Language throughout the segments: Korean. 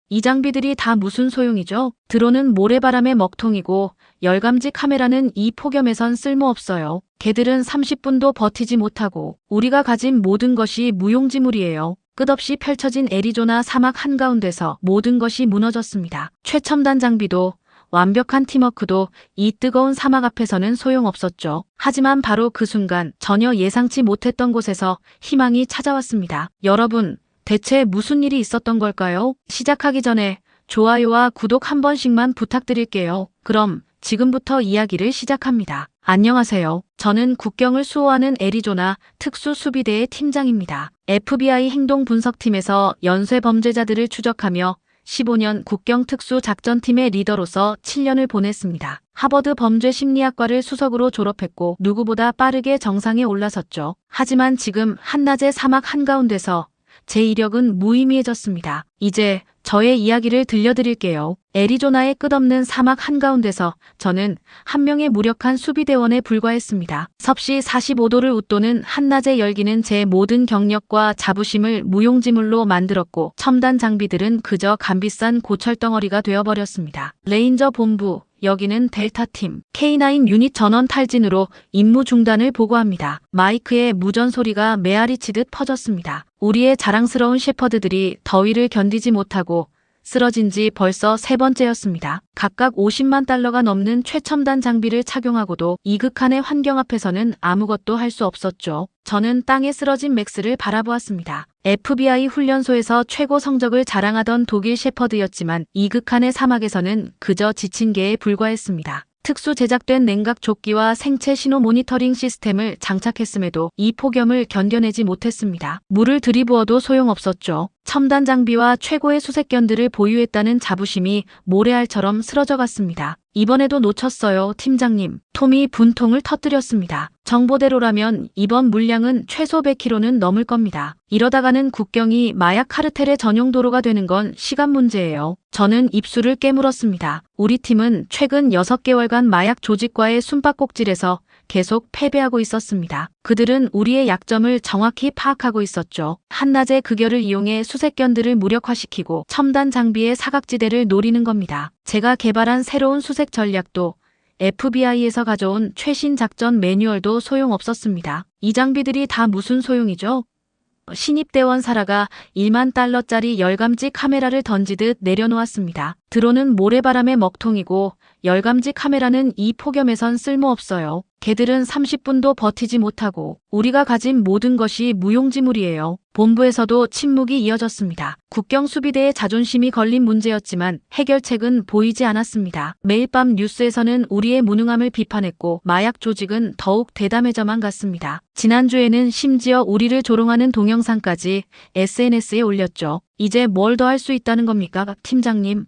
이 장비들이 다 무슨 소용이죠? 드론은 모래바람의 먹통이고 열감지 카메라는 이 폭염에선 쓸모없어요. 걔들은 30분도 버티지 못하고 우리가 가진 모든 것이 무용지물이에요. 끝없이 펼쳐진 애리조나 사막 한가운데서 모든 것이 무너졌습니다. 최첨단 장비도 완벽한 팀워크도 이 뜨거운 사막 앞에서는 소용없었죠. 하지만 바로 그 순간 전혀 예상치 못했던 곳에서 희망이 찾아왔습니다. 여러분, 대체 무슨 일이 있었던 걸까요? 시작하기 전에 좋아요와 구독 한 번씩만 부탁드릴게요. 그럼 지금부터 이야기를 시작합니다. 안녕하세요. 저는 국경을 수호하는 애리조나 특수수비대의 팀장입니다. FBI 행동분석팀에서 연쇄 범죄자들을 추적하며 15년 국경특수작전팀의 리더로서 7년을 보냈습니다. 하버드 범죄심리학과를 수석으로 졸업했고 누구보다 빠르게 정상에 올라섰죠. 하지만 지금 한낮의 사막 한가운데서 제 이력은 무의미해졌습니다. 이제 저의 이야기를 들려드릴게요. 애리조나의 끝없는 사막 한가운데서 저는 한 명의 무력한 수비대원에 불과했습니다. 섭씨 45도를 웃도는 한낮의 열기는 제 모든 경력과 자부심을 무용지물로 만들었고 첨단 장비들은 그저 값비싼 고철덩어리가 되어버렸습니다. 레인저 본부, 여기는 델타팀, K9 유닛 전원 탈진으로 임무 중단을 보고합니다. 마이크의 무전 소리가 메아리치듯 퍼졌습니다. 우리의 자랑스러운 셰퍼드들이 더위를 견디지 못하고 쓰러진 지 벌써 세 번째였습니다. 각각 50만 달러가 넘는 최첨단 장비를 착용하고도 이 극한의 환경 앞에서는 아무것도 할 수 없었죠. 저는 땅에 쓰러진 맥스를 바라보았습니다. FBI 훈련소에서 최고 성적을 자랑하던 독일 셰퍼드였지만 이 극한의 사막에서는 그저 지친 개에 불과했습니다. 특수 제작된 냉각 조끼와 생체 신호 모니터링 시스템을 장착했음에도 이 폭염을 견뎌내지 못했습니다. 물을 들이부어도 소용없었죠. 첨단 장비와 최고의 수색견들을 보유했다는 자부심이 모래알처럼 쓰러져갔습니다. 이번에도 놓쳤어요, 팀장님. 톰이 분통을 터뜨렸습니다. 정보대로라면 이번 물량은 최소 100kg는 넘을 겁니다. 이러다가는 국경이 마약 카르텔의 전용 도로가 되는 건 시간 문제예요. 저는 입술을 깨물었습니다. 우리 팀은 최근 6개월간 마약 조직과의 숨바꼭질에서 계속 패배하고 있었습니다. 그들은 우리의 약점을 정확히 파악하고 있었죠. 한낮의 극열을 이용해 수색견들을 무력화시키고 첨단 장비의 사각지대를 노리는 겁니다. 제가 개발한 새로운 수색 전략도 FBI에서 가져온 최신 작전 매뉴얼도 소용없었습니다. 이 장비들이 다 무슨 소용이죠? 신입대원 사라가 1만 달러짜리 열감지 카메라를 던지듯 내려놓았습니다. 드론은 모래바람의 먹통이고 열감지 카메라는 이 폭염에선 쓸모없어요. 걔들은 30분도 버티지 못하고 우리가 가진 모든 것이 무용지물이에요. 본부에서도 침묵이 이어졌습니다. 국경수비대의 자존심이 걸린 문제였지만 해결책은 보이지 않았습니다. 매일 밤 뉴스에서는 우리의 무능함을 비판했고 마약 조직은 더욱 대담해져만 갔습니다. 지난주에는 심지어 우리를 조롱하는 동영상까지 SNS에 올렸죠. 이제 뭘 더 할 수 있다는 겁니까, 팀장님?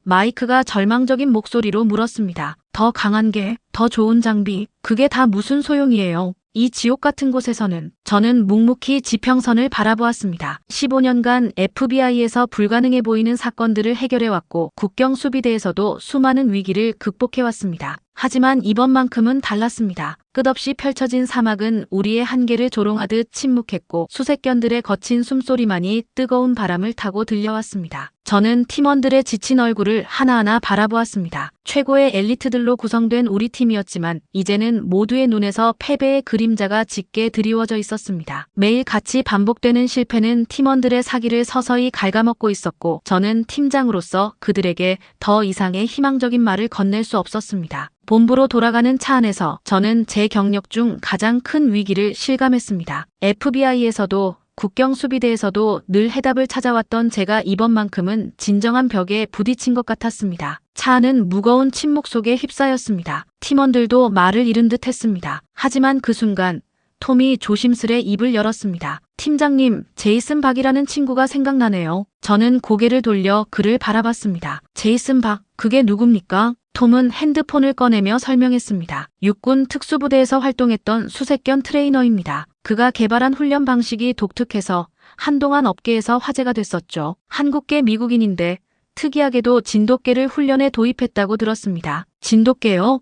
마이크가 절망적인 목소리로 물었습니다. 더 강한 게, 더 좋은 장비, 그게 다 무슨 소용이에요? 이 지옥 같은 곳에서는 저는 묵묵히 지평선을 바라보았습니다. 15년간 FBI에서 불가능해 보이는 사건들을 해결해왔고 국경수비대에서도 수많은 위기를 극복해왔습니다. 하지만 이번만큼은 달랐습니다. 끝없이 펼쳐진 사막은 우리의 한계를 조롱하듯 침묵했고 수색견들의 거친 숨소리만이 뜨거운 바람을 타고 들려왔습니다. 저는 팀원들의 지친 얼굴을 하나하나 바라보았습니다. 최고의 엘리트들로 구성된 우리 팀이었지만 이제는 모두의 눈에서 패배의 그림자가 짙게 드리워져 있었습니다. 매일 같이 반복되는 실패는 팀원들의 사기를 서서히 갉아먹고 있었고 저는 팀장으로서 그들에게 더 이상의 희망적인 말을 건넬 수 없었습니다. 본부로 돌아가는 차 안에서 저는 제 경력 중 가장 큰 위기를 실감했습니다. FBI에서도 국경수비대에서도 늘 해답을 찾아왔던 제가 이번만큼은 진정한 벽에 부딪힌 것 같았습니다. 차 안은 무거운 침묵 속에 휩싸였습니다. 팀원들도 말을 잃은 듯 했습니다. 하지만 그 순간 톰이 조심스레 입을 열었습니다. 팀장님, 제이슨 박이라는 친구가 생각나네요. 저는 고개를 돌려 그를 바라봤습니다. 제이슨 박, 그게 누굽니까? 톰은 핸드폰을 꺼내며 설명했습니다. 육군 특수부대에서 활동했던 수색견 트레이너입니다. 그가 개발한 훈련 방식이 독특해서 한동안 업계에서 화제가 됐었죠. 한국계 미국인인데 특이하게도 진돗개를 훈련에 도입했다고 들었습니다. 진돗개요?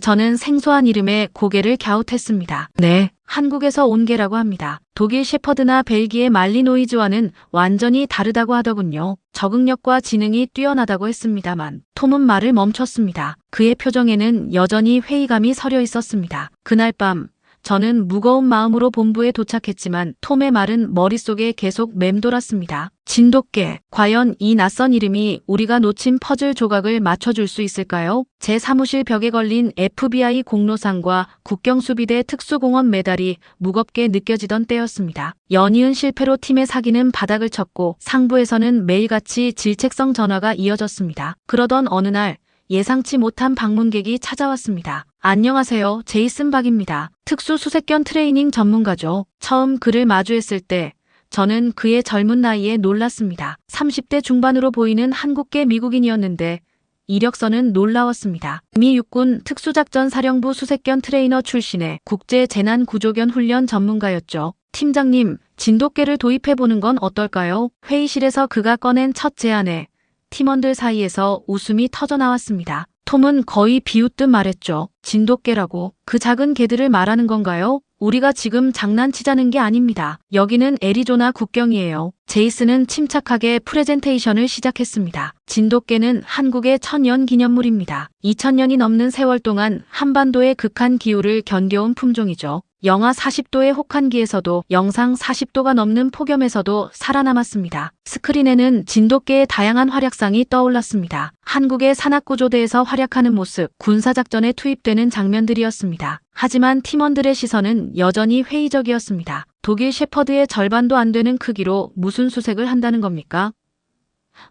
저는 생소한 이름에 고개를 갸웃했습니다. 네, 한국에서 온 개라고 합니다. 독일 셰퍼드나 벨기에 말리노이즈와는 완전히 다르다고 하더군요. 적응력과 지능이 뛰어나다고 했습니다만 톰은 말을 멈췄습니다. 그의 표정에는 여전히 회의감이 서려 있었습니다. 그날 밤 저는 무거운 마음으로 본부에 도착했지만 톰의 말은 머릿속에 계속 맴돌았습니다. 진돗개. 과연 이 낯선 이름이 우리가 놓친 퍼즐 조각을 맞춰줄 수 있을까요? 제 사무실 벽에 걸린 FBI 공로상과 국경수비대 특수공원 메달이 무겁게 느껴지던 때였습니다. 연이은 실패로 팀의 사기는 바닥을 쳤고 상부에서는 매일같이 질책성 전화가 이어졌습니다. 그러던 어느 날 예상치 못한 방문객이 찾아왔습니다. 안녕하세요. 제이슨 박입니다. 특수수색견 트레이닝 전문가죠. 처음 그를 마주했을 때 저는 그의 젊은 나이에 놀랐습니다. 30대 중반으로 보이는 한국계 미국인이었는데 이력서는 놀라웠습니다. 미 육군 특수작전사령부 수색견 트레이너 출신의 국제재난구조견 훈련 전문가였죠. 팀장님, 진돗개를 도입해보는 건 어떨까요? 회의실에서 그가 꺼낸 첫 제안에 팀원들 사이에서 웃음이 터져나왔습니다. 톰은 거의 비웃듯 말했죠. 진돗개라고. 그 작은 개들을 말하는 건가요? 우리가 지금 장난치자는 게 아닙니다. 여기는 애리조나 국경이에요. 제이슨은 침착하게 프레젠테이션을 시작했습니다. 진돗개는 한국의 천년 기념물입니다. 2000년이 넘는 세월 동안 한반도의 극한 기후를 견뎌온 품종이죠. 영하 40도의 혹한기에서도 영상 40도가 넘는 폭염에서도 살아남았습니다. 스크린에는 진돗개의 다양한 활약상이 떠올랐습니다. 한국의 산악구조대에서 활약하는 모습, 군사작전에 투입되는 장면들이었습니다. 하지만 팀원들의 시선은 여전히 회의적이었습니다. 독일 셰퍼드의 절반도 안 되는 크기로 무슨 수색을 한다는 겁니까?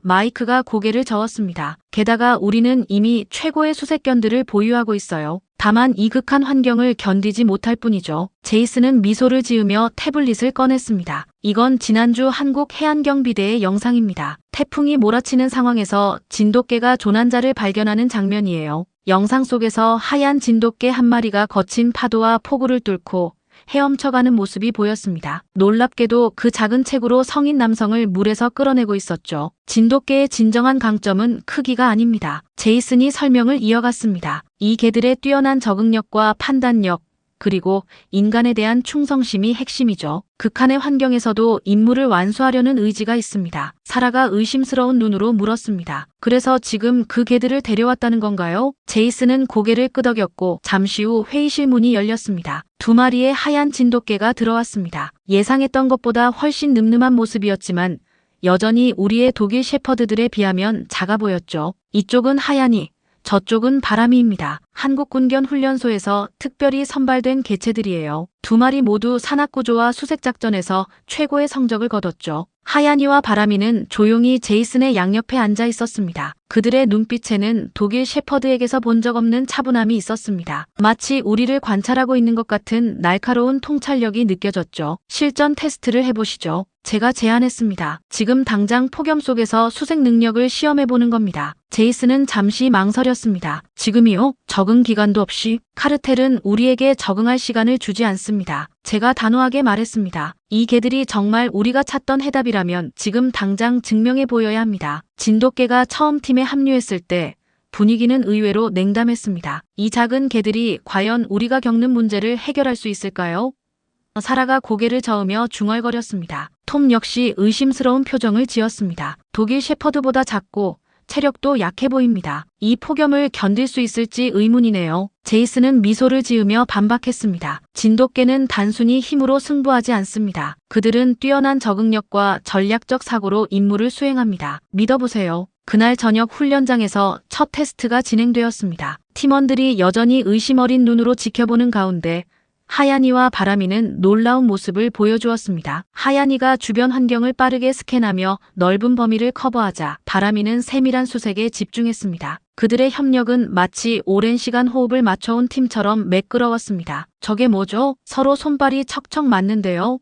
마이크가 고개를 저었습니다. 게다가 우리는 이미 최고의 수색견들을 보유하고 있어요. 다만 이 극한 환경을 견디지 못할 뿐이죠. 제이슨은 미소를 지으며 태블릿을 꺼냈습니다. 이건 지난주 한국 해안경비대의 영상입니다. 태풍이 몰아치는 상황에서 진돗개가 조난자를 발견하는 장면이에요. 영상 속에서 하얀 진돗개 한 마리가 거친 파도와 폭우를 뚫고 헤엄쳐가는 모습이 보였습니다. 놀랍게도 그 작은 체구로 성인 남성을 물에서 끌어내고 있었죠. 진돗개의 진정한 강점은 크기가 아닙니다. 제이슨이 설명을 이어갔습니다. 이 개들의 뛰어난 적응력과 판단력, 그리고 인간에 대한 충성심이 핵심이죠. 극한의 환경에서도 임무를 완수하려는 의지가 있습니다. 사라가 의심스러운 눈으로 물었습니다. 그래서 지금 그 개들을 데려왔다는 건가요? 제이슨은 고개를 끄덕였고 잠시 후 회의실 문이 열렸습니다. 2마리의 하얀 진돗개가 들어왔습니다. 예상했던 것보다 훨씬 늠름한 모습이었지만 여전히 우리의 독일 셰퍼드들에 비하면 작아 보였죠. 이쪽은 하얀이, 저쪽은 바람이입니다. 한국군견 훈련소에서 특별히 선발된 개체들이에요. 2마리 모두 산악구조와 수색작전에서 최고의 성적을 거뒀죠. 하얀이와 바람이는 조용히 제이슨의 양옆에 앉아 있었습니다. 그들의 눈빛에는 독일 셰퍼드에게서 본 적 없는 차분함이 있었습니다. 마치 우리를 관찰하고 있는 것 같은 날카로운 통찰력이 느껴졌죠. 실전 테스트를 해보시죠. 제가 제안했습니다. 지금 당장 폭염 속에서 수색 능력을 시험해보는 겁니다. 제이슨은 잠시 망설였습니다. 지금이요? 적응 기간도 없이? 카르텔은 우리에게 적응할 시간을 주지 않습니다. 제가 단호하게 말했습니다. 이 개들이 정말 우리가 찾던 해답이라면 지금 당장 증명해 보여야 합니다. 진돗개가 처음 팀에 합류했을 때 분위기는 의외로 냉담했습니다. 이 작은 개들이 과연 우리가 겪는 문제를 해결할 수 있을까요? 사라가 고개를 저으며 중얼거렸습니다. 톰 역시 의심스러운 표정을 지었습니다. 독일 셰퍼드보다 작고 체력도 약해 보입니다. 이 폭염을 견딜 수 있을지 의문이네요. 제이슨은 미소를 지으며 반박했습니다. 진돗개는 단순히 힘으로 승부하지 않습니다. 그들은 뛰어난 적응력과 전략적 사고로 임무를 수행합니다. 믿어보세요. 그날 저녁 훈련장에서 첫 테스트가 진행되었습니다. 팀원들이 여전히 의심 어린 눈으로 지켜보는 가운데 하얀이와 바람이는 놀라운 모습을 보여주었습니다. 하얀이가 주변 환경을 빠르게 스캔하며 넓은 범위를 커버하자 바람이는 세밀한 수색에 집중했습니다. 그들의 협력은 마치 오랜 시간 호흡을 맞춰온 팀처럼 매끄러웠습니다. 저게 뭐죠? 서로 손발이 척척 맞는데요.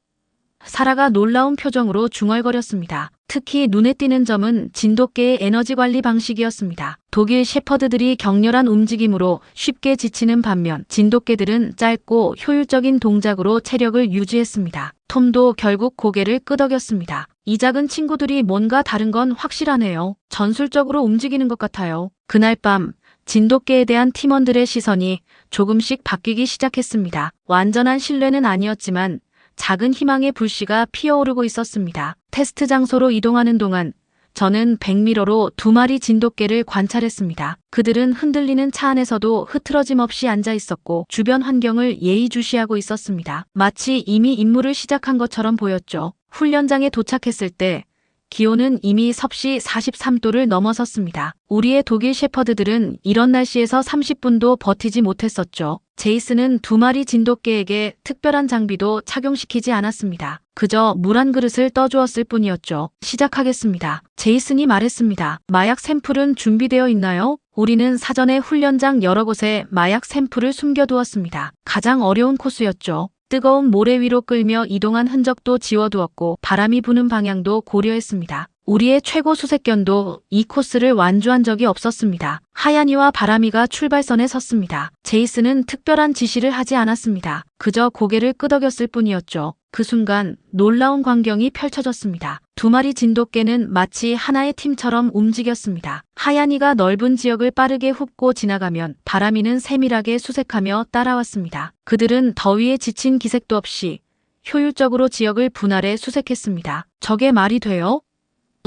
사라가 놀라운 표정으로 중얼거렸습니다. 특히 눈에 띄는 점은 진돗개의 에너지 관리 방식이었습니다. 독일 셰퍼드들이 격렬한 움직임으로 쉽게 지치는 반면 진돗개들은 짧고 효율적인 동작으로 체력을 유지했습니다. 톰도 결국 고개를 끄덕였습니다. 이 작은 친구들이 뭔가 다른 건 확실하네요. 전술적으로 움직이는 것 같아요. 그날 밤 진돗개에 대한 팀원들의 시선이 조금씩 바뀌기 시작했습니다. 완전한 신뢰는 아니었지만 작은 희망의 불씨가 피어오르고 있었습니다. 테스트 장소로 이동하는 동안 저는 백미러로 2마리 진돗개를 관찰했습니다. 그들은 흔들리는 차 안에서도 흐트러짐 없이 앉아 있었고 주변 환경을 예의주시하고 있었습니다. 마치 이미 임무를 시작한 것처럼 보였죠. 훈련장에 도착했을 때 기온은 이미 섭씨 43도를 넘어섰습니다. 우리의 독일 셰퍼드들은 이런 날씨에서 30분도 버티지 못했었죠. 제이슨은 2마리 진돗개에게 특별한 장비도 착용시키지 않았습니다. 그저 물 한 그릇을 떠주었을 뿐이었죠. 시작하겠습니다. 제이슨이 말했습니다. 마약 샘플은 준비되어 있나요? 우리는 사전에 훈련장 여러 곳에 마약 샘플을 숨겨두었습니다. 가장 어려운 코스였죠. 뜨거운 모래 위로 끌며 이동한 흔적도 지워두었고 바람이 부는 방향도 고려했습니다. 우리의 최고 수색견도 이 코스를 완주한 적이 없었습니다. 하얀이와 바람이가 출발선에 섰습니다. 제이슨은 특별한 지시를 하지 않았습니다. 그저 고개를 끄덕였을 뿐이었죠. 그 순간 놀라운 광경이 펼쳐졌습니다. 2마리 진돗개는 마치 하나의 팀처럼 움직였습니다. 하얀이가 넓은 지역을 빠르게 훑고 지나가면 바람이는 세밀하게 수색하며 따라왔습니다. 그들은 더위에 지친 기색도 없이 효율적으로 지역을 분할해 수색했습니다. 저게 말이 돼요?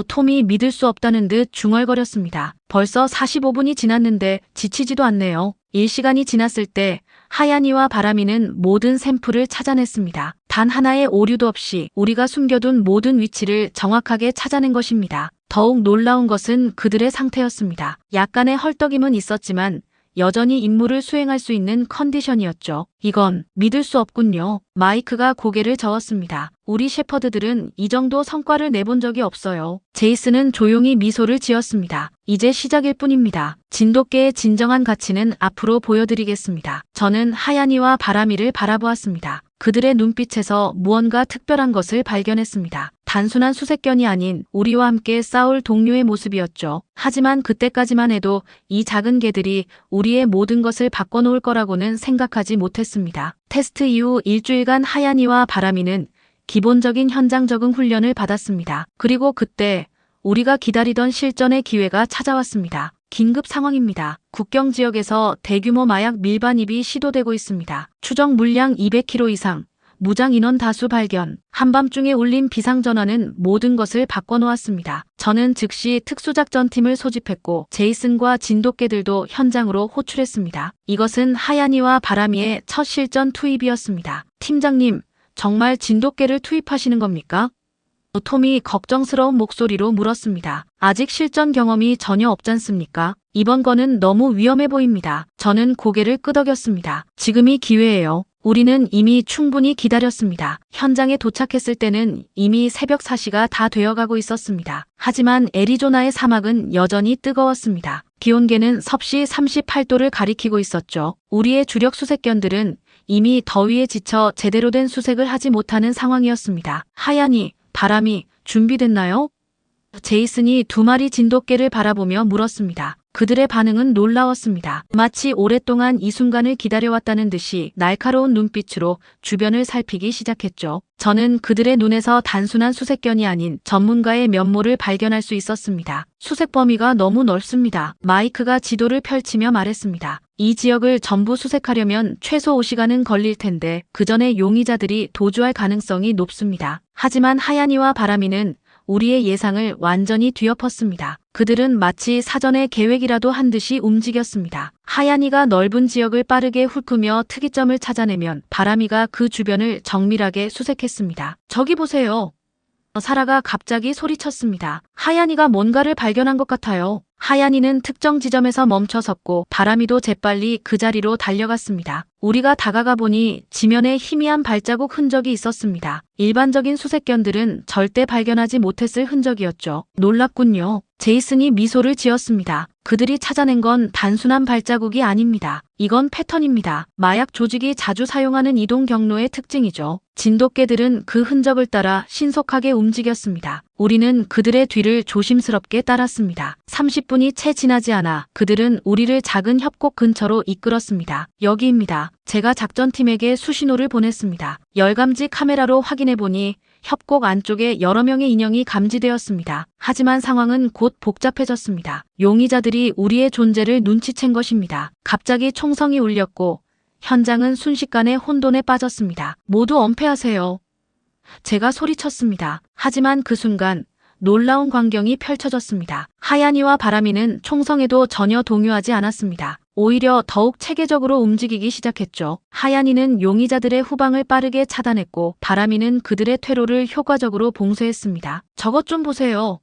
톰이 믿을 수 없다는 듯 중얼거렸습니다. 벌써 45분이 지났는데 지치지도 않네요. 1시간이 지났을 때 하얀이와 바람이는 모든 샘플을 찾아냈습니다. 단 하나의 오류도 없이 우리가 숨겨둔 모든 위치를 정확하게 찾아낸 것입니다. 더욱 놀라운 것은 그들의 상태였습니다. 약간의 헐떡임은 있었지만 여전히 임무를 수행할 수 있는 컨디션이었죠. 이건 믿을 수 없군요. 마이크가 고개를 저었습니다. 우리 셰퍼드들은 이 정도 성과를 내본 적이 없어요. 제이슨은 조용히 미소를 지었습니다. 이제 시작일 뿐입니다. 진돗개의 진정한 가치는 앞으로 보여드리겠습니다. 저는 하얀이와 바람이를 바라보았습니다. 그들의 눈빛에서 무언가 특별한 것을 발견했습니다. 단순한 수색견이 아닌 우리와 함께 싸울 동료의 모습이었죠. 하지만 그때까지만 해도 이 작은 개들이 우리의 모든 것을 바꿔놓을 거라고는 생각하지 못했습니다. 테스트 이후 일주일간 하얀이와 바람이는 기본적인 현장 적응 훈련을 받았습니다. 그리고 그때 우리가 기다리던 실전의 기회가 찾아왔습니다. 긴급 상황입니다. 국경 지역에서 대규모 마약 밀반입이 시도되고 있습니다. 추정 물량 200kg 이상, 무장 인원 다수 발견. 한밤중에 울린 비상전화는 모든 것을 바꿔놓았습니다. 저는 즉시 특수작전팀을 소집했고 제이슨과 진돗개들도 현장으로 호출했습니다. 이것은 하얀이와 바람이의 첫 실전 투입이었습니다. 팀장님, 정말 진돗개를 투입하시는 겁니까? 톰이 걱정스러운 목소리로 물었습니다. 아직 실전 경험이 전혀 없잖습니까? 이번 건은 너무 위험해 보입니다. 저는 고개를 끄덕였습니다. 지금이 기회예요. 우리는 이미 충분히 기다렸습니다. 현장에 도착했을 때는 이미 새벽 4시가 다 되어가고 있었습니다. 하지만 애리조나의 사막은 여전히 뜨거웠습니다. 기온계는 섭씨 38도를 가리키고 있었죠. 우리의 주력 수색견들은 이미 더위에 지쳐 제대로 된 수색을 하지 못하는 상황이었습니다. 하얀이, 바람이 준비됐나요? 제이슨이 2마리 진돗개를 바라보며 물었습니다. 그들의 반응은 놀라웠습니다. 마치 오랫동안 이 순간을 기다려왔다는 듯이 날카로운 눈빛으로 주변을 살피기 시작했죠. 저는 그들의 눈에서 단순한 수색견이 아닌 전문가의 면모를 발견할 수 있었습니다. 수색 범위가 너무 넓습니다. 마이크가 지도를 펼치며 말했습니다. 이 지역을 전부 수색하려면 최소 5시간은 걸릴 텐데 그 전에 용의자들이 도주할 가능성이 높습니다. 하지만 하얀이와 바람이는 우리의 예상을 완전히 뒤엎었습니다. 그들은 마치 사전에 계획이라도 한 듯이 움직였습니다. 하얀이가 넓은 지역을 빠르게 훑으며 특이점을 찾아내면 바람이가 그 주변을 정밀하게 수색했습니다. 저기 보세요. 사라가 갑자기 소리쳤습니다. 하얀이가 뭔가를 발견한 것 같아요. 하얀이는 특정 지점에서 멈춰섰고 바람이도 재빨리 그 자리로 달려갔습니다. 우리가 다가가 보니 지면에 희미한 발자국 흔적이 있었습니다. 일반적인 수색견들은 절대 발견하지 못했을 흔적이었죠. 놀랍군요. 제이슨이 미소를 지었습니다. 그들이 찾아낸 건 단순한 발자국이 아닙니다. 이건 패턴입니다. 마약 조직이 자주 사용하는 이동 경로의 특징이죠. 진돗개들은 그 흔적을 따라 신속하게 움직였습니다. 우리는 그들의 뒤를 조심스럽게 따랐습니다. 30분이 채 지나지 않아 그들은 우리를 작은 협곡 근처로 이끌었습니다. 여기입니다. 제가 작전팀에게 수신호를 보냈습니다. 열감지 카메라로 확인해보니 협곡 안쪽에 여러 명의 인형이 감지되었습니다. 하지만 상황은 곧 복잡해졌습니다. 용의자들이 우리의 존재를 눈치챈 것입니다. 갑자기 총성이 울렸고 현장은 순식간에 혼돈에 빠졌습니다. 모두 엄폐하세요. 제가 소리쳤습니다. 하지만 그 순간 놀라운 광경이 펼쳐졌습니다. 하얀이와 바람이는 총성에도 전혀 동요하지 않았습니다. 오히려 더욱 체계적으로 움직이기 시작했죠. 하얀이는 용의자들의 후방을 빠르게 차단했고 바람이는 그들의 퇴로를 효과적으로 봉쇄했습니다. 저것 좀 보세요.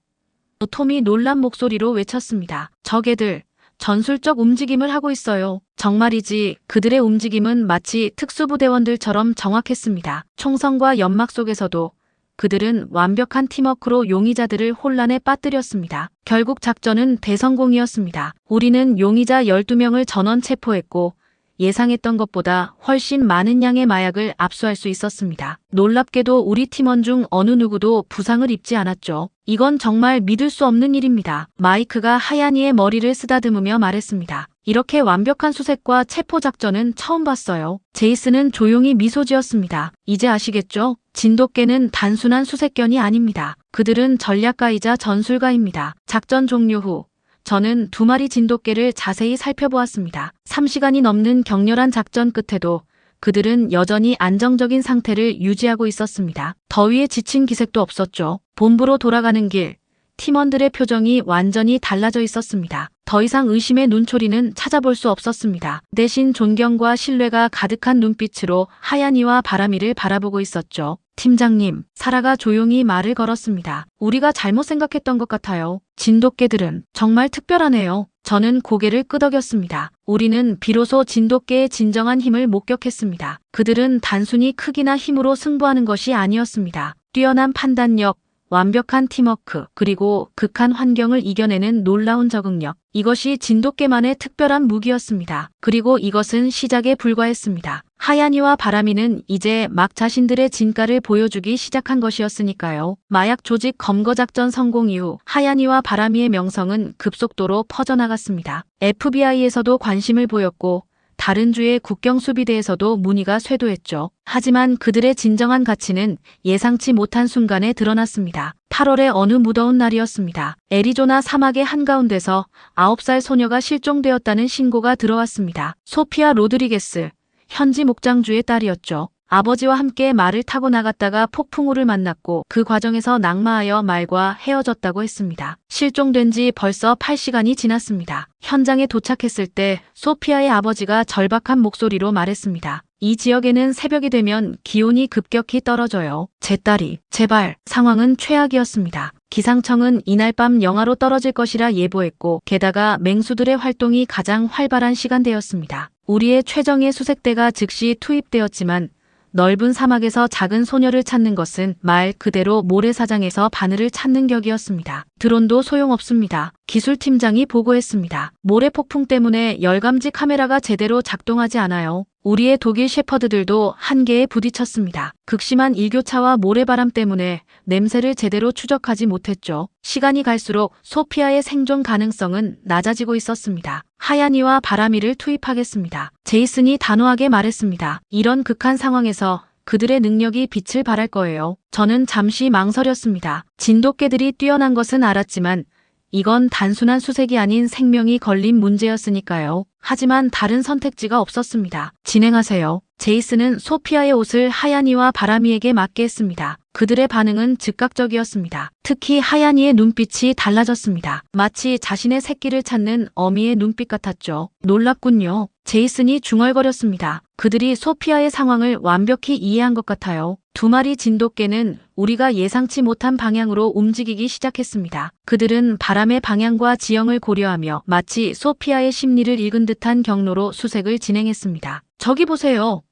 톰이 놀란 목소리로 외쳤습니다. 저 개들 전술적 움직임을 하고 있어요. 정말이지 그들의 움직임은 마치 특수부대원들처럼 정확했습니다. 총성과 연막 속에서도 그들은 완벽한 팀워크로 용의자들을 혼란에 빠뜨렸습니다. 결국 작전은 대성공이었습니다. 우리는 용의자 12명을 전원 체포했고 예상했던 것보다 훨씬 많은 양의 마약을 압수할 수 있었습니다. 놀랍게도 우리 팀원 중 어느 누구도 부상을 입지 않았죠. 이건 정말 믿을 수 없는 일입니다. 마이크가 하얀이의 머리를 쓰다듬으며 말했습니다. 이렇게 완벽한 수색과 체포 작전은 처음 봤어요. 제이슨은 조용히 미소 지었습니다. 이제 아시겠죠? 진돗개는 단순한 수색견이 아닙니다. 그들은 전략가이자 전술가입니다. 작전 종료 후 저는 2마리 진돗개를 자세히 살펴보았습니다. 3시간이 넘는 격렬한 작전 끝에도 그들은 여전히 안정적인 상태를 유지하고 있었습니다. 더위에 지친 기색도 없었죠. 본부로 돌아가는 길, 팀원들의 표정이 완전히 달라져 있었습니다. 더 이상 의심의 눈초리는 찾아볼 수 없었습니다. 대신 존경과 신뢰가 가득한 눈빛으로 하얀이와 바람이를 바라보고 있었죠. 팀장님, 사라가 조용히 말을 걸었습니다. 우리가 잘못 생각했던 것 같아요. 진돗개들은 정말 특별하네요. 저는 고개를 끄덕였습니다. 우리는 비로소 진돗개의 진정한 힘을 목격했습니다. 그들은 단순히 크기나 힘으로 승부하는 것이 아니었습니다. 뛰어난 판단력, 완벽한 팀워크, 그리고 극한 환경을 이겨내는 놀라운 적응력. 이것이 진돗개만의 특별한 무기였습니다. 그리고 이것은 시작에 불과했습니다. 하얀이와 바람이는 이제 막 자신들의 진가를 보여주기 시작한 것이었으니까요. 마약 조직 검거 작전 성공 이후 하얀이와 바람이의 명성은 급속도로 퍼져나갔습니다. FBI에서도 관심을 보였고 다른 주의 국경수비대에서도 문의가 쇄도했죠. 하지만 그들의 진정한 가치는 예상치 못한 순간에 드러났습니다. 8월의 어느 무더운 날이었습니다. 애리조나 사막의 한가운데서 9살 소녀가 실종되었다는 신고가 들어왔습니다. 소피아 로드리게스, 현지 목장주의 딸이었죠. 아버지와 함께 말을 타고 나갔다가 폭풍우를 만났고 그 과정에서 낙마하여 말과 헤어졌다고 했습니다. 실종된 지 벌써 8시간이 지났습니다. 현장에 도착했을 때 소피아의 아버지가 절박한 목소리로 말했습니다. 이 지역에는 새벽이 되면 기온이 급격히 떨어져요. 제 딸이, 제발. 상황은 최악이었습니다. 기상청은 이날 밤 영하로 떨어질 것이라 예보했고 게다가 맹수들의 활동이 가장 활발한 시간대였습니다. 우리의 최정예 수색대가 즉시 투입되었지만 넓은 사막에서 작은 소녀를 찾는 것은 말 그대로 모래사장에서 바늘을 찾는 격이었습니다. 드론도 소용없습니다. 기술팀장이 보고했습니다. 모래 폭풍 때문에 열감지 카메라가 제대로 작동하지 않아요. 우리의 독일 셰퍼드들도 한계에 부딪혔습니다. 극심한 일교차와 모래바람 때문에 냄새를 제대로 추적하지 못했죠. 시간이 갈수록 소피아의 생존 가능성은 낮아지고 있었습니다. 하얀이와 바람이를 투입하겠습니다. 제이슨이 단호하게 말했습니다. 이런 극한 상황에서 그들의 능력이 빛을 발할 거예요. 저는 잠시 망설였습니다. 진돗개들이 뛰어난 것은 알았지만 이건 단순한 수색이 아닌 생명이 걸린 문제였으니까요. 하지만 다른 선택지가 없었습니다. 진행하세요. 제이슨은 소피아의 옷을 하얀이와 바람이에게 맡게 했습니다. 그들의 반응은 즉각적이었습니다. 특히 하얀이의 눈빛이 달라졌습니다. 마치 자신의 새끼를 찾는 어미의 눈빛 같았죠. 놀랍군요. 제이슨이 중얼거렸습니다. 그들이 소피아의 상황을 완벽히 이해한 것 같아요. 2마리 진돗개는 우리가 예상치 못한 방향으로 움직이기 시작했습니다. 그들은 바람의 방향과 지형을 고려하며 마치 소피아의 심리를 읽은 듯한 경로로 수색을 진행했습니다. 저기 보세요.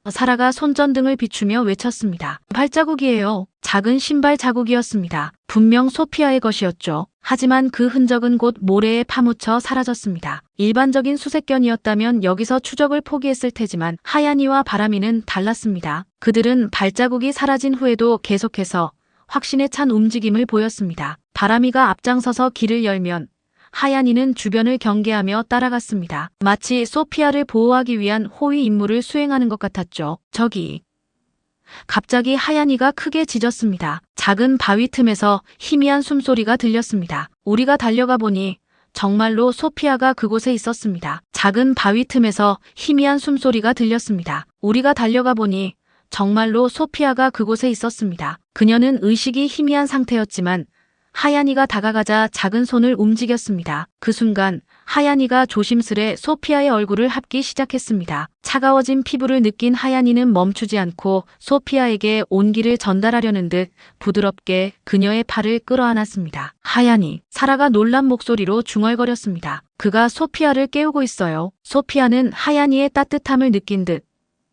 사라가 손전등을 비추며 외쳤습니다. 발자국이에요. 작은 신발 자국이었습니다. 분명 소피아의 것이었죠. 하지만 그 흔적은 곧 모래에 파묻혀 사라졌습니다. 일반적인 수색견이었다면 여기서 추적을 포기했을 테지만 하얀이와 바람이는 달랐습니다. 그들은 발자국이 사라진 후에도 계속해서 확신에 찬 움직임을 보였습니다. 바람이가 앞장서서 길을 열면 하얀이는 주변을 경계하며 따라갔습니다. 마치 소피아를 보호하기 위한 호위 임무를 수행하는 것 같았죠. 저기. 갑자기 하얀이가 크게 짖었습니다. 작은 바위 틈에서 희미한 숨소리가 들렸습니다. 우리가 달려가 보니 정말로 소피아가 그곳에 있었습니다. 작은 바위 틈에서 희미한 숨소리가 들렸습니다. 우리가 달려가 보니 정말로 소피아가 그곳에 있었습니다. 그녀는 의식이 희미한 상태였지만 하얀이가 다가가자 작은 손을 움직였습니다. 그 순간 하얀이가 조심스레 소피아의 얼굴을 합기 시작했습니다. 차가워진 피부를 느낀 하얀이는 멈추지 않고 소피아에게 온기를 전달하려는 듯 부드럽게 그녀의 팔을 끌어안았습니다. 하얀이, 사라가 놀란 목소리로 중얼거렸습니다. 그가 소피아를 깨우고 있어요. 소피아는 하얀이의 따뜻함을 느낀 듯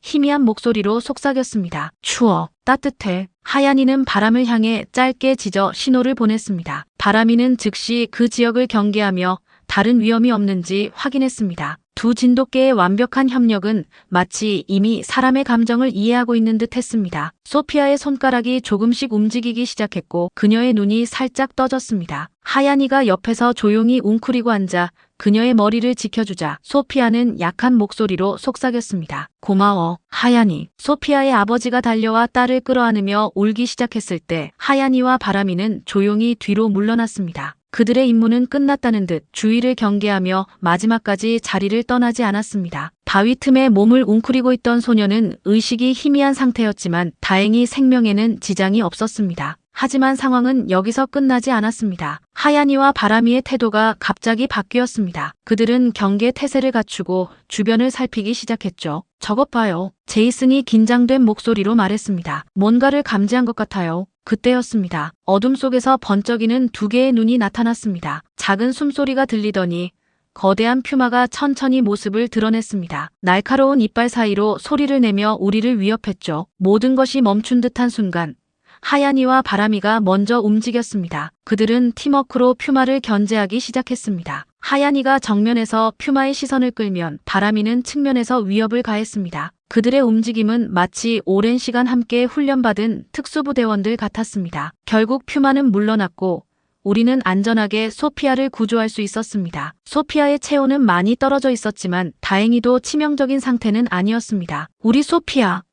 희미한 목소리로 속삭였습니다. 추워, 따뜻해. 하얀이는 바람을 향해 짧게 짖어 신호를 보냈습니다. 바람이는 즉시 그 지역을 경계하며 다른 위험이 없는지 확인했습니다. 두 진돗개의 완벽한 협력은 마치 이미 사람의 감정을 이해하고 있는 듯 했습니다. 소피아의 손가락이 조금씩 움직이기 시작했고 그녀의 눈이 살짝 떠졌습니다. 하얀이가 옆에서 조용히 웅크리고 앉아 그녀의 머리를 지켜주자 소피아는 약한 목소리로 속삭였습니다. 고마워, 하얀이. 소피아의 아버지가 달려와 딸을 끌어안으며 울기 시작했을 때 하얀이와 바람이는 조용히 뒤로 물러났습니다. 그들의 임무는 끝났다는 듯 주위를 경계하며 마지막까지 자리를 떠나지 않았습니다. 바위 틈에 몸을 웅크리고 있던 소녀는 의식이 희미한 상태였지만 다행히 생명에는 지장이 없었습니다. 하지만 상황은 여기서 끝나지 않았습니다. 하얀이와 바람이의 태도가 갑자기 바뀌었습니다. 그들은 경계 태세를 갖추고 주변을 살피기 시작했죠. 저것 봐요. 제이슨이 긴장된 목소리로 말했습니다. 뭔가를 감지한 것 같아요. 그때였습니다. 어둠 속에서 번쩍이는 두 개의 눈이 나타났습니다. 작은 숨소리가 들리더니 거대한 퓨마가 천천히 모습을 드러냈습니다. 날카로운 이빨 사이로 소리를 내며 우리를 위협했죠. 모든 것이 멈춘 듯한 순간 하얀이와 바람이가 먼저 움직였습니다. 그들은 팀워크로 퓨마를 견제하기 시작했습니다. 하얀이가 정면에서 퓨마의 시선을 끌면 바람이는 측면에서 위협을 가했습니다. 그들의 움직임은 마치 오랜 시간 함께 훈련받은 특수부대원들 같았습니다. 결국 퓨마는 물러났고 우리는 안전하게 소피아를 구조할 수 있었습니다. 소피아의 체온은 많이 떨어져 있었지만 다행히도 치명적인 상태는 아니었습니다. 우리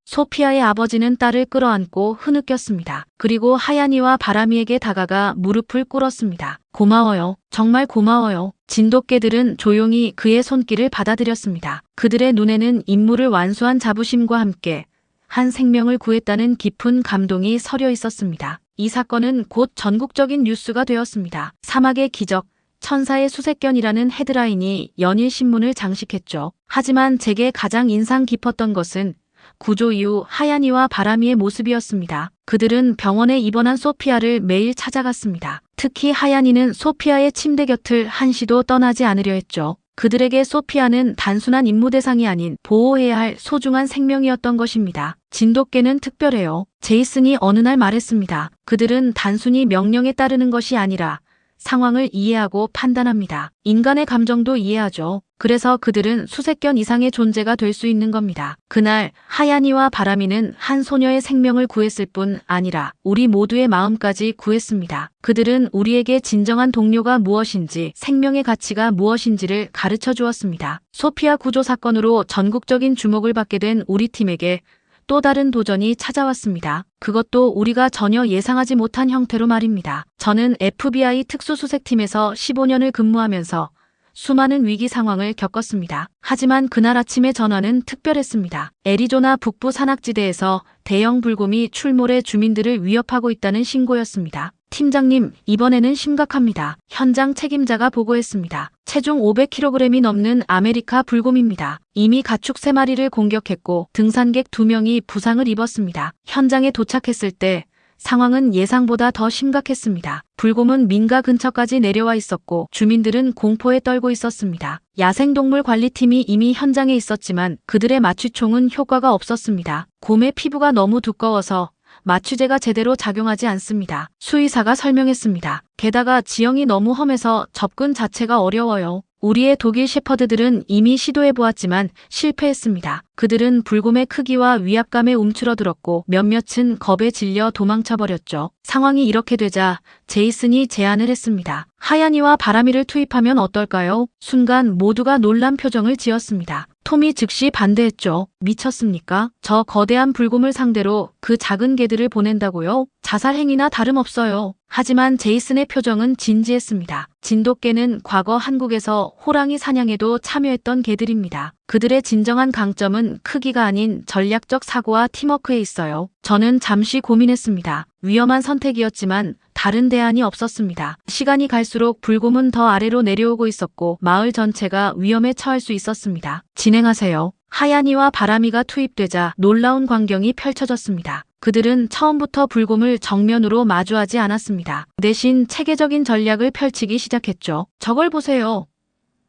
소피아의 아버지는 딸을 끌어안고 흐느꼈습니다. 그리고 하얀이와 바람이에게 다가가 무릎을 꿇었습니다. 고마워요. 정말 고마워요. 진돗개들은 조용히 그의 손길을 받아들였습니다. 그들의 눈에는 임무를 완수한 자부심과 함께 한 생명을 구했다는 깊은 감동이 서려 있었습니다. 이 사건은 곧 전국적인 뉴스가 되었습니다. 사막의 기적, 천사의 수색견이라는 헤드라인이 연일 신문을 장식했죠. 하지만 제게 가장 인상 깊었던 것은 구조 이후 하얀이와 바람이의 모습이었습니다. 그들은 병원에 입원한 소피아를 매일 찾아갔습니다. 특히 하얀이는 소피아의 침대 곁을 한시도 떠나지 않으려 했죠. 그들에게 소피아는 단순한 임무 대상이 아닌 보호해야 할 소중한 생명이었던 것입니다. 진돗개는 특별해요. 제이슨이 어느 날 말했습니다. 그들은 단순히 명령에 따르는 것이 아니라 상황을 이해하고 판단합니다. 인간의 감정도 이해하죠. 그래서 그들은 수색견 이상의 존재가 될 수 있는 겁니다. 그날 하얀이와 바람이는 한 소녀의 생명을 구했을 뿐 아니라 우리 모두의 마음까지 구했습니다. 그들은 우리에게 진정한 동료가 무엇인지, 생명의 가치가 무엇인지를 가르쳐 주었습니다. 소피아 구조 사건으로 전국적인 주목을 받게 된 우리 팀에게 또 다른 도전이 찾아왔습니다. 그것도 우리가 전혀 예상하지 못한 형태로 말입니다. 저는 FBI 특수수색팀에서 15년을 근무하면서 수많은 위기 상황을 겪었습니다. 하지만 그날 아침의 전화는 특별했습니다. 애리조나 북부 산악지대에서 대형 불곰이 출몰해 주민들을 위협하고 있다는 신고였습니다. 팀장님, 이번에는 심각합니다. 현장 책임자가 보고했습니다. 체중 500kg이 넘는 아메리카 불곰입니다. 이미 가축 3마리를 공격했고 등산객 2명이 부상을 입었습니다. 현장에 도착했을 때 상황은 예상보다 더 심각했습니다. 불곰은 민가 근처까지 내려와 있었고 주민들은 공포에 떨고 있었습니다. 야생동물 관리팀이 이미 현장에 있었지만 그들의 마취총은 효과가 없었습니다. 곰의 피부가 너무 두꺼워서 마취제가 제대로 작용하지 않습니다. 수의사가 설명했습니다. 게다가 지형이 너무 험해서 접근 자체가 어려워요. 우리의 독일 셰퍼드들은 이미 시도해보았지만 실패했습니다. 그들은 불곰의 크기와 위압감에 움츠러들었고 몇몇은 겁에 질려 도망쳐버렸죠. 상황이 이렇게 되자 제이슨이 제안을 했습니다. 하얀이와 바람이를 투입하면 어떨까요? 순간 모두가 놀란 표정을 지었습니다. 톰이 즉시 반대했죠. 미쳤습니까? 저 거대한 불곰을 상대로 그 작은 개들을 보낸다고요? 자살 행위나 다름없어요. 하지만 제이슨의 표정은 진지했습니다. 진돗개는 과거 한국에서 호랑이 사냥에도 참여했던 개들입니다. 그들의 진정한 강점은 크기가 아닌 전략적 사고와 팀워크에 있어요. 저는 잠시 고민했습니다. 위험한 선택이었지만 다른 대안이 없었습니다. 시간이 갈수록 불곰은 더 아래로 내려오고 있었고 마을 전체가 위험에 처할 수 있었습니다. 진행하세요. 하얀이와 바람이가 투입되자 놀라운 광경이 펼쳐졌습니다. 그들은 처음부터 불곰을 정면으로 마주하지 않았습니다. 대신 체계적인 전략을 펼치기 시작했죠. 저걸 보세요.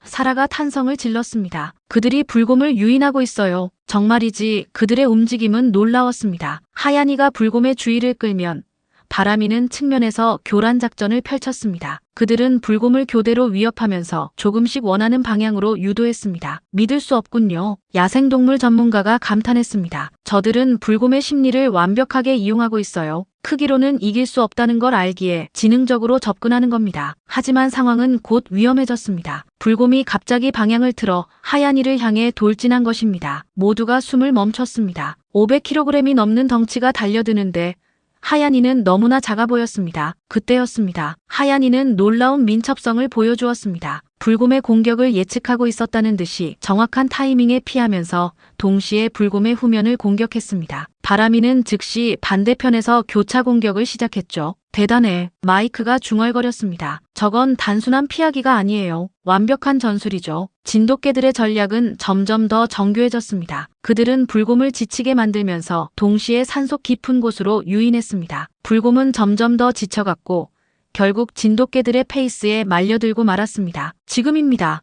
사라가 탄성을 질렀습니다. 그들이 불곰을 유인하고 있어요. 정말이지 그들의 움직임은 놀라웠습니다. 하얀이가 불곰의 주의를 끌면 바람이는 측면에서 교란 작전을 펼쳤습니다. 그들은 불곰을 교대로 위협하면서 조금씩 원하는 방향으로 유도했습니다. 믿을 수 없군요. 야생동물 전문가가 감탄했습니다. 저들은 불곰의 심리를 완벽하게 이용하고 있어요. 크기로는 이길 수 없다는 걸 알기에 지능적으로 접근하는 겁니다. 하지만 상황은 곧 위험해졌습니다. 불곰이 갑자기 방향을 틀어 하얀이를 향해 돌진한 것입니다. 모두가 숨을 멈췄습니다. 500kg이 넘는 덩치가 달려드는데 하얀이는 너무나 작아 보였습니다. 그때였습니다. 하얀이는 놀라운 민첩성을 보여주었습니다. 불곰의 공격을 예측하고 있었다는 듯이 정확한 타이밍에 피하면서 동시에 불곰의 후면을 공격했습니다. 바람이는 즉시 반대편에서 교차 공격을 시작했죠. 대단해. 마이크가 중얼거렸습니다. 저건 단순한 피하기가 아니에요. 완벽한 전술이죠. 진돗개들의 전략은 점점 더 정교해졌습니다. 그들은 불곰을 지치게 만들면서 동시에 산속 깊은 곳으로 유인했습니다. 불곰은 점점 더 지쳐갔고 결국 진돗개들의 페이스에 말려들고 말았습니다. 지금입니다.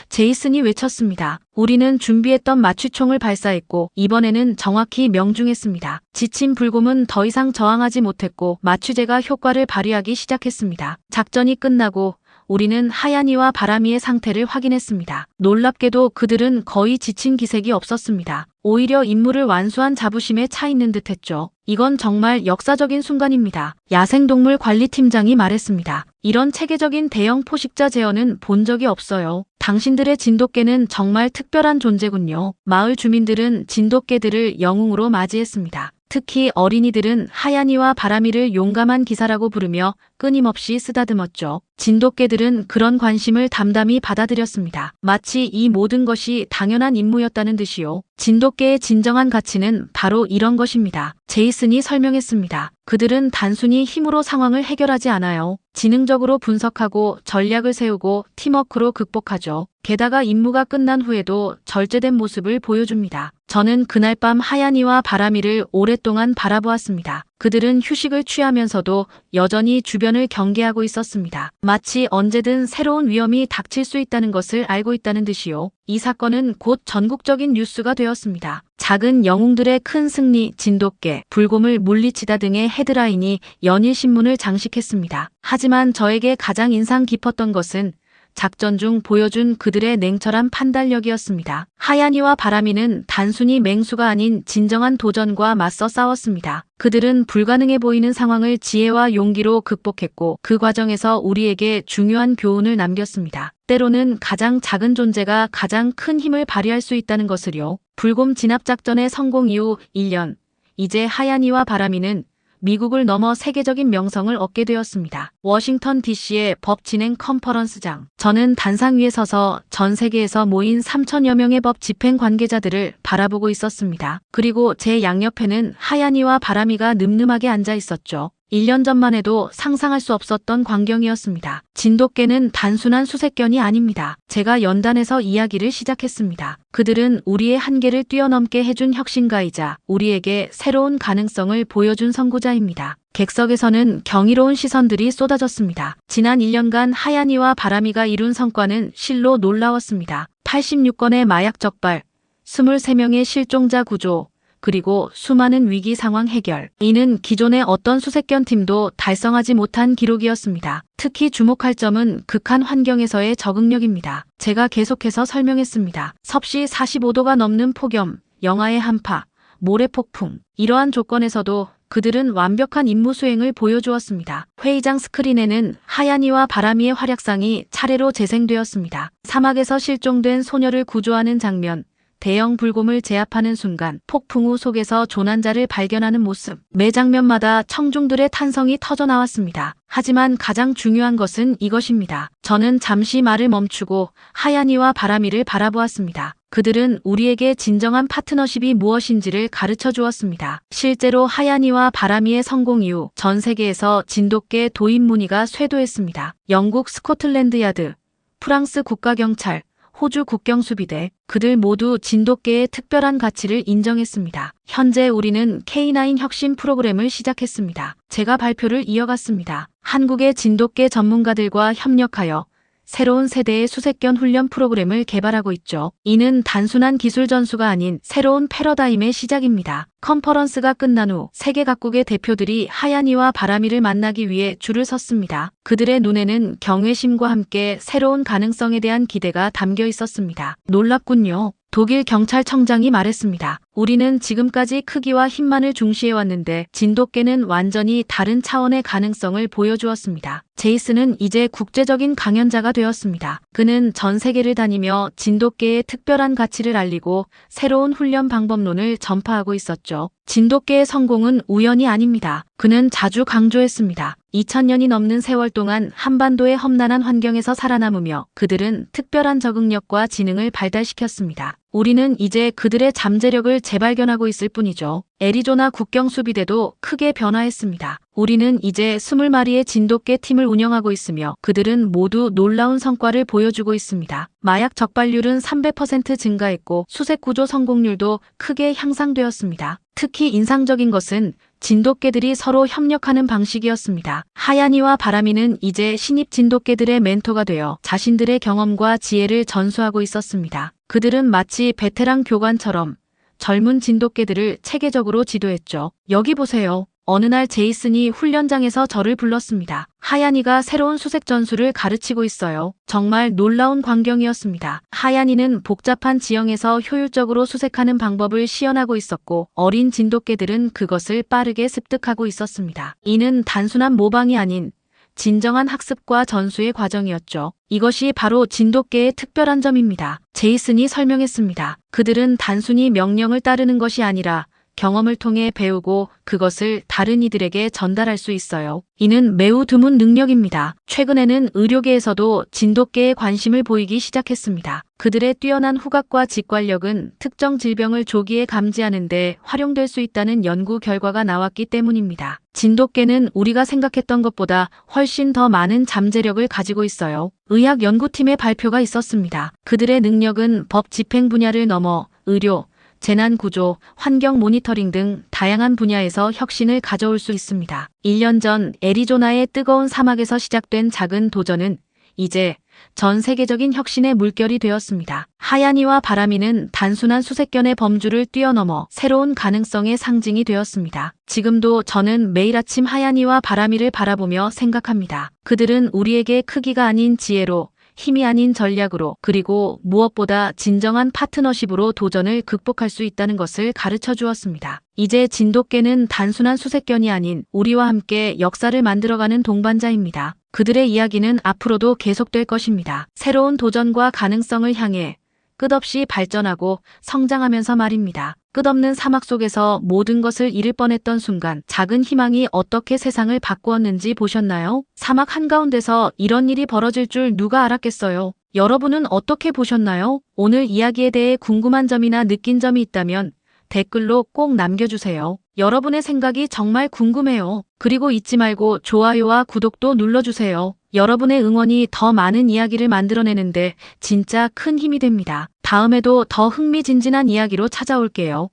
제이슨이 외쳤습니다. 우리는 준비했던 마취총을 발사했고 이번에는 정확히 명중했습니다. 지친 불곰은 더 이상 저항하지 못했고 마취제가 효과를 발휘하기 시작했습니다. 작전이 끝나고 우리는 하얀이와 바람이의 상태를 확인했습니다. 놀랍게도 그들은 거의 지친 기색이 없었습니다. 오히려 임무를 완수한 자부심에 차 있는 듯했죠. 이건 정말 역사적인 순간입니다. 야생동물 관리팀장이 말했습니다. 이런 체계적인 대형 포식자 제어는 본 적이 없어요. 당신들의 진돗개는 정말 특별한 존재군요. 마을 주민들은 진돗개들을 영웅으로 맞이했습니다. 특히 어린이들은 하얀이와 바람이를 용감한 기사라고 부르며 끊임없이 쓰다듬었죠. 진돗개들은 그런 관심을 담담히 받아들였습니다. 마치 이 모든 것이 당연한 임무였다는 듯이요. 진돗개의 진정한 가치는 바로 이런 것입니다. 제이슨이 설명했습니다. 그들은 단순히 힘으로 상황을 해결하지 않아요. 지능적으로 분석하고 전략을 세우고 팀워크로 극복하죠. 게다가 임무가 끝난 후에도 절제된 모습을 보여줍니다. 저는 그날 밤 하얀이와 바람이를 오랫동안 바라보았습니다. 그들은 휴식을 취하면서도 여전히 주변을 경계하고 있었습니다. 마치 언제든 새로운 위험이 닥칠 수 있다는 것을 알고 있다는 듯이요. 이 사건은 곧 전국적인 뉴스가 되었습니다. 작은 영웅들의 큰 승리, 진돗개, 불곰을 물리치다 등의 헤드라인이 연일 신문을 장식했습니다. 하지만 저에게 가장 인상 깊었던 것은 작전 중 보여준 그들의 냉철한 판단력이었습니다. 하얀이와 바람이는 단순히 맹수가 아닌 진정한 도전과 맞서 싸웠습니다. 그들은 불가능해 보이는 상황을 지혜와 용기로 극복했고 그 과정에서 우리에게 중요한 교훈을 남겼습니다. 때로는 가장 작은 존재가 가장 큰 힘을 발휘할 수 있다는 것을요. 불곰 진압작전의 성공 이후 1년, 이제 하얀이와 바람이는 미국을 넘어 세계적인 명성을 얻게 되었습니다. 워싱턴 DC의 법 진행 컨퍼런스장. 저는 단상 위에 서서 전 세계에서 모인 3천여 명의 법 집행 관계자들을 바라보고 있었습니다. 그리고 제 양옆에는 하얀이와 바람이가 늠름하게 앉아 있었죠. 1년 전만 해도 상상할 수 없었던 광경이었습니다. 진돗개는 단순한 수색견이 아닙니다. 제가 연단에서 이야기를 시작했습니다. 그들은 우리의 한계를 뛰어넘게 해준 혁신가이자 우리에게 새로운 가능성을 보여준 선구자입니다. 객석에서는 경이로운 시선들이 쏟아졌습니다. 지난 1년간 하얀이와 바람이가 이룬 성과는 실로 놀라웠습니다. 86건의 마약 적발, 23명의 실종자 구조, 그리고 수많은 위기 상황 해결. 이는 기존의 어떤 수색견 팀도 달성하지 못한 기록이었습니다. 특히 주목할 점은 극한 환경에서의 적응력입니다. 제가 계속해서 설명했습니다. 섭씨 45도가 넘는 폭염, 영하의 한파, 모래폭풍. 이러한 조건에서도 그들은 완벽한 임무 수행을 보여주었습니다. 회의장 스크린에는 하얀이와 바람이의 활약상이 차례로 재생되었습니다. 사막에서 실종된 소녀를 구조하는 장면, 대형 불곰을 제압하는 순간 폭풍 우 속에서 조난자를 발견하는 모습. 매 장면마다 청중들의 탄성이 터져 나왔습니다. 하지만 가장 중요한 것은 이것입니다. 저는 잠시 말을 멈추고 하야니와 바라미를 바라보았습니다. 그들은 우리에게 진정한 파트너십이 무엇인지를 가르쳐 주었습니다. 실제로 하야니와 바라미의 성공 이후 전 세계에서 진돗개 도입 문의가 쇄도했습니다. 영국 스코틀랜드 야드, 프랑스 국가경찰, 호주 국경수비대, 그들 모두 진돗개의 특별한 가치를 인정했습니다. 현재 우리는 K9 혁신 프로그램을 시작했습니다. 제가 발표를 이어갔습니다. 한국의 진돗개 전문가들과 협력하여 새로운 세대의 수색견 훈련 프로그램을 개발하고 있죠. 이는 단순한 기술 전수가 아닌 새로운 패러다임의 시작입니다. 컨퍼런스가 끝난 후 세계 각국의 대표들이 하야니와 바라미를 만나기 위해 줄을 섰습니다. 그들의 눈에는 경외심과 함께 새로운 가능성에 대한 기대가 담겨 있었습니다. 놀랍군요. 독일 경찰청장이 말했습니다. 우리는 지금까지 크기와 힘만을 중시해왔는데 진돗개는 완전히 다른 차원의 가능성을 보여주었습니다. 제이슨은 이제 국제적인 강연자가 되었습니다. 그는 전 세계를 다니며 진돗개의 특별한 가치를 알리고 새로운 훈련 방법론을 전파하고 있었죠. 진돗개의 성공은 우연이 아닙니다. 그는 자주 강조했습니다. 2000년이 넘는 세월 동안 한반도의 험난한 환경에서 살아남으며 그들은 특별한 적응력과 지능을 발달시켰습니다. 우리는 이제 그들의 잠재력을 재발견하고 있을 뿐이죠. 애리조나 국경수비대도 크게 변화했습니다. 우리는 이제 20마리의 진돗개 팀을 운영하고 있으며 그들은 모두 놀라운 성과를 보여주고 있습니다. 마약 적발률은 300% 증가했고 수색구조 성공률도 크게 향상되었습니다. 특히 인상적인 것은 진돗개들이 서로 협력하는 방식이었습니다. 하야니와 바라미는 이제 신입 진돗개들의 멘토가 되어 자신들의 경험과 지혜를 전수하고 있었습니다. 그들은 마치 베테랑 교관처럼 젊은 진돗개들을 체계적으로 지도했죠. 여기 보세요. 어느 날 제이슨이 훈련장에서 저를 불렀습니다. 하야니가 새로운 수색 전술을 가르치고 있어요. 정말 놀라운 광경이었습니다. 하야니는 복잡한 지형에서 효율적으로 수색하는 방법을 시연하고 있었고 어린 진돗개들은 그것을 빠르게 습득하고 있었습니다. 이는 단순한 모방이 아닌 진정한 학습과 전수의 과정이었죠. 이것이 바로 진돗개의 특별한 점입니다. 제이슨이 설명했습니다. 그들은 단순히 명령을 따르는 것이 아니라 경험을 통해 배우고 그것을 다른 이들에게 전달할 수 있어요. 이는 매우 드문 능력입니다. 최근에는 의료계에서도 진돗개에 관심을 보이기 시작했습니다. 그들의 뛰어난 후각과 직관력은 특정 질병을 조기에 감지하는 데 활용될 수 있다는 연구 결과가 나왔기 때문입니다. 진돗개는 우리가 생각했던 것보다 훨씬 더 많은 잠재력을 가지고 있어요. 의학 연구팀의 발표가 있었습니다. 그들의 능력은 법 집행 분야를 넘어 의료, 재난구조, 환경 모니터링 등 다양한 분야에서 혁신을 가져올 수 있습니다. 1년 전 애리조나의 뜨거운 사막에서 시작된 작은 도전은 이제 전 세계적인 혁신의 물결이 되었습니다. 하야니와 바라미는 단순한 수색견의 범주를 뛰어넘어 새로운 가능성의 상징이 되었습니다. 지금도 저는 매일 아침 하야니와 바라미를 바라보며 생각합니다. 그들은 우리에게 크기가 아닌 지혜로, 힘이 아닌 전략으로, 그리고 무엇보다 진정한 파트너십으로 도전을 극복할 수 있다는 것을 가르쳐 주었습니다. 이제 진돗개는 단순한 수색견이 아닌 우리와 함께 역사를 만들어가는 동반자입니다. 그들의 이야기는 앞으로도 계속될 것입니다. 새로운 도전과 가능성을 향해 끝없이 발전하고 성장하면서 말입니다. 끝없는 사막 속에서 모든 것을 잃을 뻔했던 순간 작은 희망이 어떻게 세상을 바꾸었는지 보셨나요? 사막 한가운데서 이런 일이 벌어질 줄 누가 알았겠어요? 여러분은 어떻게 보셨나요? 오늘 이야기에 대해 궁금한 점이나 느낀 점이 있다면 댓글로 꼭 남겨주세요. 여러분의 생각이 정말 궁금해요. 그리고 잊지 말고 좋아요와 구독도 눌러주세요. 여러분의 응원이 더 많은 이야기를 만들어내는데 진짜 큰 힘이 됩니다. 다음에도 더 흥미진진한 이야기로 찾아올게요.